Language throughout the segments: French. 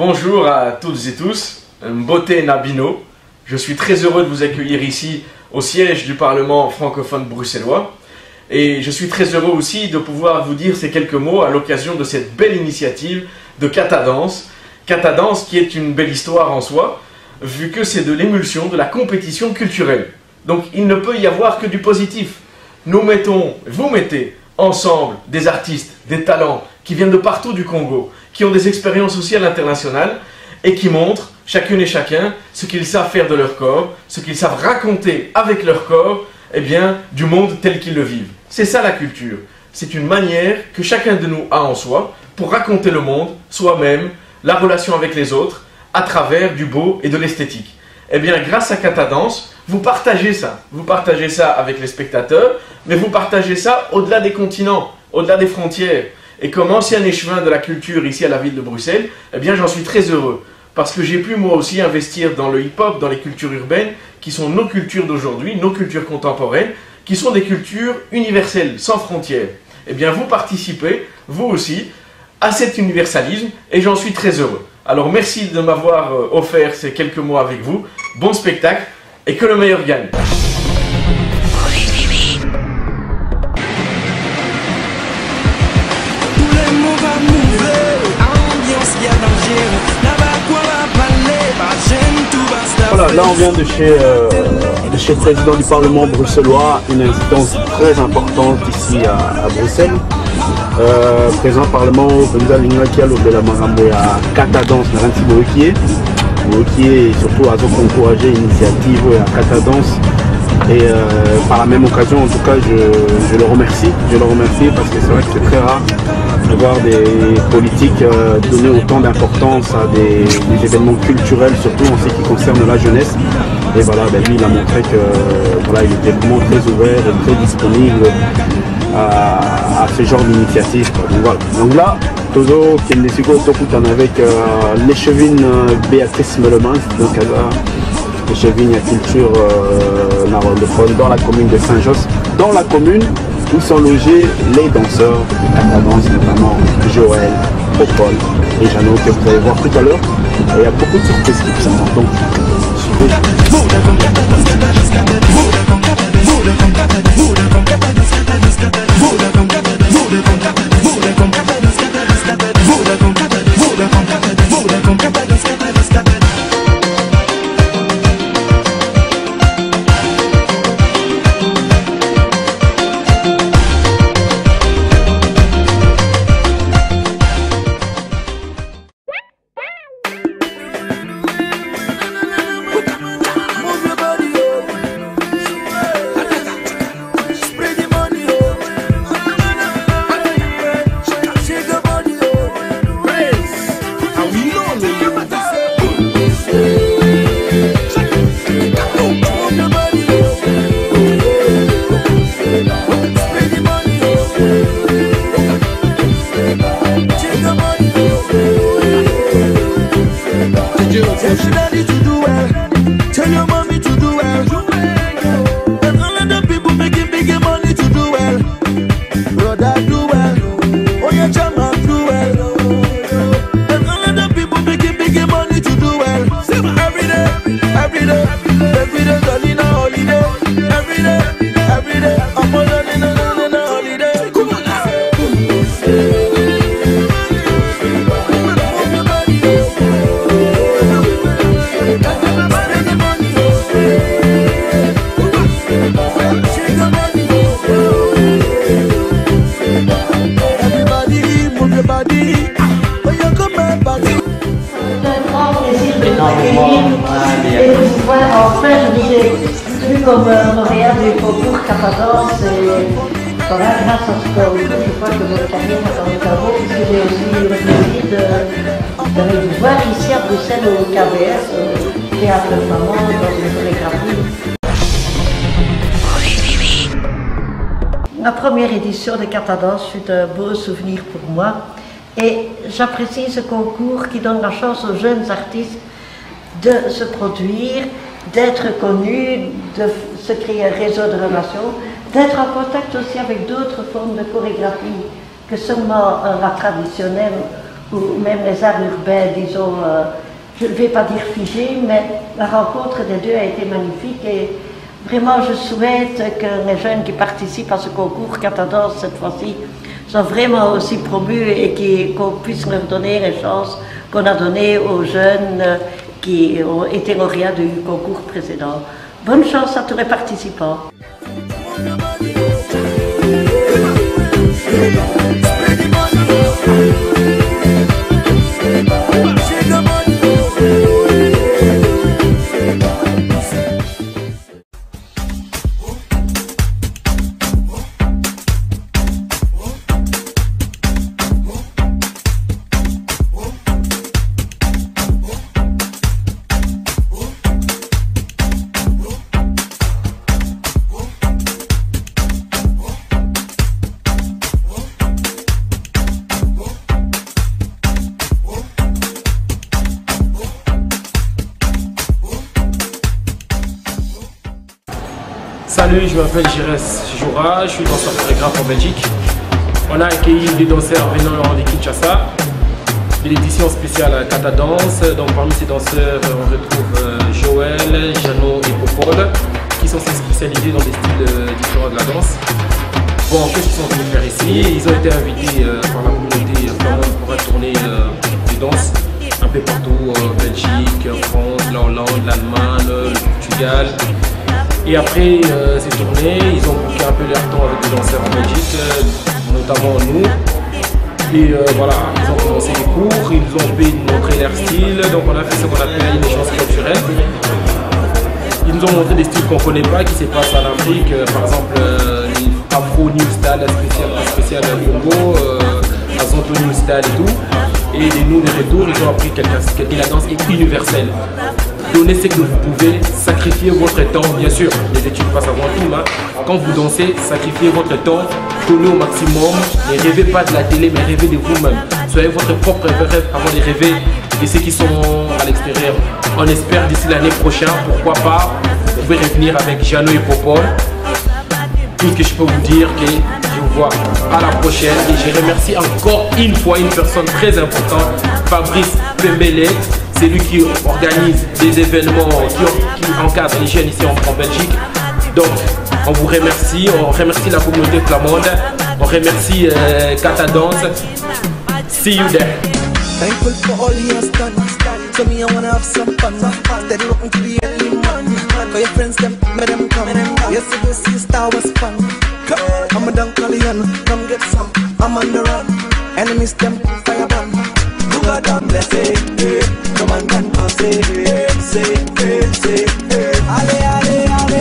Bonjour à toutes et tous, Mbote Nabino. Je suis très heureux de vous accueillir ici au siège du Parlement francophone bruxellois. Et je suis très heureux aussi de pouvoir vous dire ces quelques mots à l'occasion de cette belle initiative de Catadance. Catadance qui est une belle histoire en soi, vu que c'est de l'émulsion, de la compétition culturelle. Donc il ne peut y avoir que du positif. Vous mettez ensemble des artistes, des talents qui viennent de partout du Congo, qui ont des expériences sociales internationales et qui montrent, chacune et chacun, ce qu'ils savent faire de leur corps, ce qu'ils savent raconter avec leur corps, eh bien, du monde tel qu'ils le vivent. C'est ça la culture. C'est une manière que chacun de nous a en soi pour raconter le monde, soi-même, la relation avec les autres, à travers du beau et de l'esthétique. Eh bien, grâce à Catadance, vous partagez ça. Vous partagez ça avec les spectateurs, mais vous partagez ça au-delà des continents, au-delà des frontières. Et comme ancien échevin de la culture ici à la ville de Bruxelles, eh bien, j'en suis très heureux. Parce que j'ai pu moi aussi investir dans le hip-hop, dans les cultures urbaines, qui sont nos cultures d'aujourd'hui, nos cultures contemporaines, qui sont des cultures universelles, sans frontières. Eh bien, vous participez, vous aussi, à cet universalisme, et j'en suis très heureux. Alors, merci de m'avoir offert ces quelques mots avec vous. Bon spectacle, et que le meilleur gagne. Voilà, là on vient de chez le président du Parlement bruxellois, une instance très importante ici à Bruxelles. Président du Parlement, Benza Lingaki Alobela Marambo à Catadance, Naranti Boekie, et surtout à encourager l'initiative à Catadance. Et par la même occasion, en tout cas, je le remercie. Je le remercie parce que c'est vrai que c'est très rare de voir des politiques donner autant d'importance à des événements culturels, surtout en ce qui concerne la jeunesse. Et voilà, ben lui, il a montré que voilà, il était vraiment très ouvert et très disponible à ce genre d'initiative. Donc voilà. Donc là, Tozo Kendesigo Tokutan avec l'échevine Béatrice Melemans, donc l'échevine à culture dans la commune de Saint-Josse, dans la commune où sont logés les danseurs de Catadance, notamment Joël, Popol et Jeannot, que vous allez voir tout à l'heure. Et il y a beaucoup de surprises qui sont donc suivez. Tell your daddy to do well. Tell your mommy to do well. And all of the people making big money to do well. Brother do well. Oh yeah, Chama do well. And all of the people making big money to do well. Every day, darling, a holiday. Every day, I'm on a holiday. Come on now. Et de pouvoir enfin, je disais, vu comme lauréat du concours Catadance, et voilà, grâce à ce concours, je crois que votre carrière est dans le travaux, puisque j'ai aussi le plaisir de vous voir ici à Bruxelles au KBS, Théâtre Flamand, dans une chorégraphie. La première édition de Catadance fut un beau souvenir pour moi, et j'apprécie ce concours qui donne la chance aux jeunes artistes de se produire, d'être connus, de se créer un réseau de relations, d'être en contact aussi avec d'autres formes de chorégraphie que seulement la traditionnelle ou même les arts urbains, disons, je ne vais pas dire figés, mais la rencontre des deux a été magnifique et vraiment je souhaite que les jeunes qui participent à ce concours Catadance cette fois-ci soient vraiment aussi promus et qu'on puisse leur donner les chances qu'on a données aux jeunes qui ont été lauréats du concours précédent. Bonne chance à tous les participants. Salut, je m'appelle Girès Joura, je suis danseur chorégraphe en Belgique. On a accueilli des danseurs venant de Kinshasa, de l'édition spéciale Catadance. Donc parmi ces danseurs, on retrouve Joël, Jeannot et Popol, qui sont spécialisés dans des styles différents de la danse. Bon, qu'est-ce qu'ils sont venus faire ici? Ils ont été invités par la communauté flamande pour une tournée de danse un peu partout, Belgique, France, la Hollande, l'Allemagne, le Portugal. Et après ces tournées, ils ont bouqué un peu leur temps avec des danseurs en Belgique, notamment nous. Et voilà, ils ont commencé les cours, ils nous ont pu montrer leur style, donc on a fait ce qu'on appelle une échange culturelle. Ils nous ont montré des styles qu'on ne connaît pas, qui se passent en Afrique, par exemple Afro New Style, spécial Congo, Azonto New Style et tout. Et nous, de retour, ils ont appris que la danse est universelle. Donnez ce que vous pouvez, sacrifiez votre temps, bien sûr, les études passent avant tout, hein. Quand vous dansez, sacrifiez votre temps, donnez au maximum, ne rêvez pas de la télé, mais rêvez de vous-même. Soyez votre propre rêve avant de rêver de ceux qui sont à l'extérieur. On espère d'ici l'année prochaine, pourquoi pas, vous pouvez revenir avec Jeannot et Popol. Tout ce que je peux vous dire, que je vous vois à la prochaine et je remercie encore une fois une personne très importante, Fabrice Pembele. C'est lui qui organise des événements, qui encadre les jeunes ici en Belgique. Donc, on vous remercie, on remercie la communauté flamande, on remercie Catadance. See you there. Thankful for all he has done. So me, I wanna have some fun. Steady looking to the early morning. For your friends, them, let them come. Yesterday, sister was fun. I'm a Dunkalian, come get some. I'm on the run. Enemies, them, fire burn. Do a damn, let's say, come on, can say, say. Ale, ale, ale.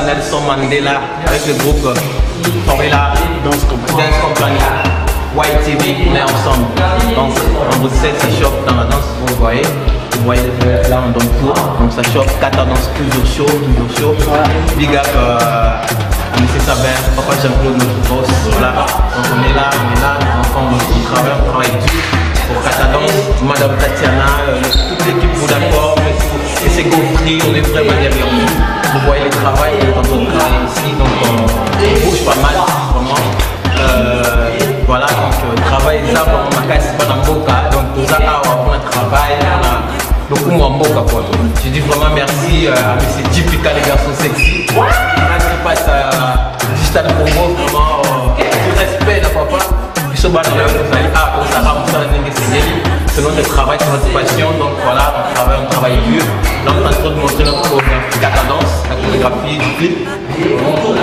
Nelson Mandela avec le groupe Formula Dance Company, White TV, on est ensemble. Donc en Bruxelles, ça chope dans la danse, vous voyez là on donne cours, donc ça chope, Catadance toujours chaud. Big up à M. Sabin, papa Jean-Claude, notre boss, voilà. Donc on est là, on travaille dur pour Catadance, Madame Tatiana, toute l'équipe vous d'accord, et c'est Gaufry, on est vraiment derrière nous. Vous voyez le travail quand on travaille ici, donc on bouge pas mal, vraiment. Voilà, donc travail ça, on a cassé pas dans le boca, donc tout ça, on a travail, on a beaucoup moins boca quoi. Je dis vraiment merci à M. Jipika, les garçons sexy. Merci pas à Digital Congo, vraiment, du respect, là, papa. Je suis pas dans le c'est notre travail, c'est notre passion, donc voilà, on travaille dur. Là, on est en train de montrer notre chorégraphie Catadance, la chorégraphie du clip. Là,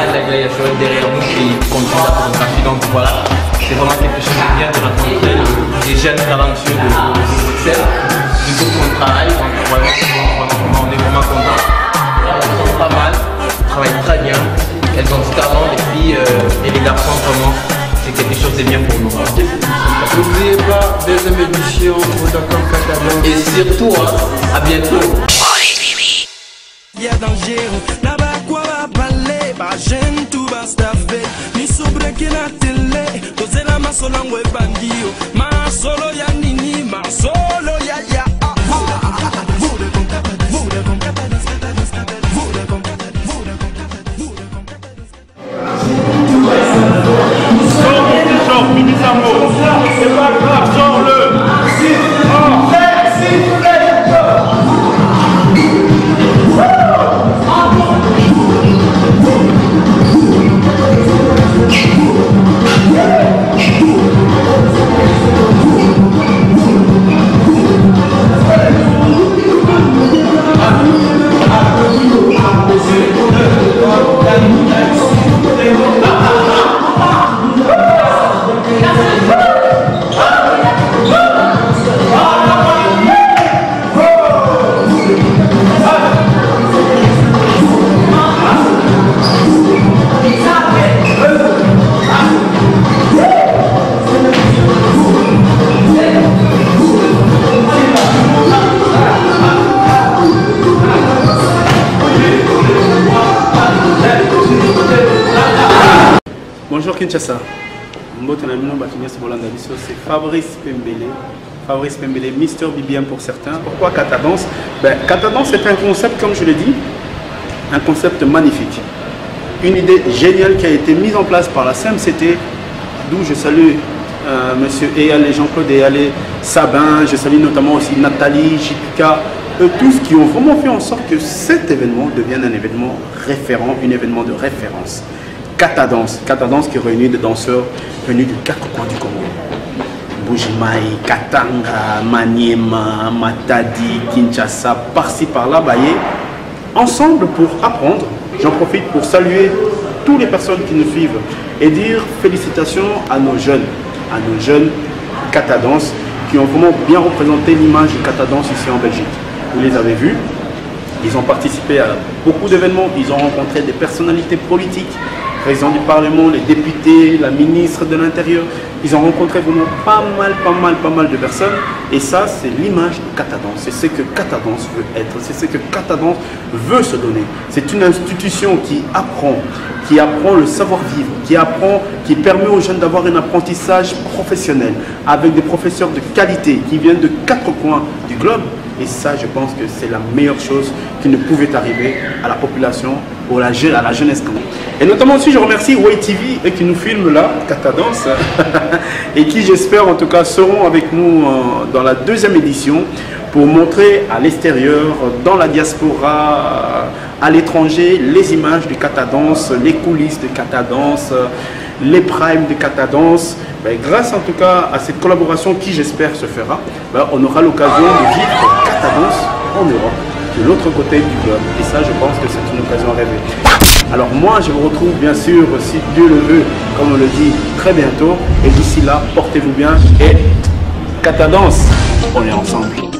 il y a Joël derrière nous qui continue la chorégraphie, donc voilà, c'est vraiment quelque chose de bien de rencontrer des jeunes talentueux de Bruxelles, du coup on travaille, donc vraiment, on est vraiment contents. Elles sont pas mal, elles travaillent très bien, elles ont du talent, et puis les garçons, vraiment, c'est quelque chose de bien pour nous. N'oubliez pas, deuxième édition pour Dakar Catadance. Et surtout, à bientôt. Yeah, bajen tu bastafe misobreki na tele tozela masolo yango ebandio masolo ya nini masolo ya C'est pas grave, genre-le. Bonjour Kinshasa, c'est Fabrice Pembele. Fabrice Pembele, Mister BBM pour certains. Pourquoi Katadance? Katadance est un concept, comme je l'ai dit, un concept magnifique. Une idée géniale qui a été mise en place par la CMCT, d'où je salue Monsieur Eyalé, Jean-Claude Eyalé, Sabin, je salue notamment aussi Nathalie, Jipika, tous qui ont vraiment fait en sorte que cet événement devienne un événement référent, un événement de référence. Katadance, Katadance qui réunit des danseurs venus de 4 coins du Congo. Bujimaï, Katanga, Maniema, Matadi, Kinshasa, par-ci par-là, Baye, ensemble pour apprendre. J'en profite pour saluer toutes les personnes qui nous suivent et dire félicitations à nos jeunes Katadance qui ont vraiment bien représenté l'image du Katadance ici en Belgique. Vous les avez vus, ils ont participé à beaucoup d'événements, ils ont rencontré des personnalités politiques, président du Parlement, les députés, la ministre de l'Intérieur. Ils ont rencontré vraiment pas mal de personnes. Et ça, c'est l'image de Katadance. C'est ce que Katadance veut être. C'est ce que Katadance veut se donner. C'est une institution qui apprend le savoir-vivre, qui permet aux jeunes d'avoir un apprentissage professionnel avec des professeurs de qualité qui viennent de 4 coins du globe. Et ça, je pense que c'est la meilleure chose qui ne pouvait arriver à la population ou à la jeunesse. Et notamment aussi, je remercie YTV et qui nous filme là, Katadance, et qui, j'espère, en tout cas, seront avec nous dans la 2e édition pour montrer à l'extérieur, dans la diaspora, à l'étranger, les images de Katadance, les coulisses de Katadance, les primes de Katadance. Grâce en tout cas à cette collaboration qui, j'espère, se fera, on aura l'occasion de vivre Katadance en Europe, de l'autre côté du globe. Et ça, je pense que c'est une occasion rêvée. Alors moi, je vous retrouve bien sûr, si Dieu le veut, comme on le dit, très bientôt. Et d'ici là, portez-vous bien et Katadance, on est ensemble.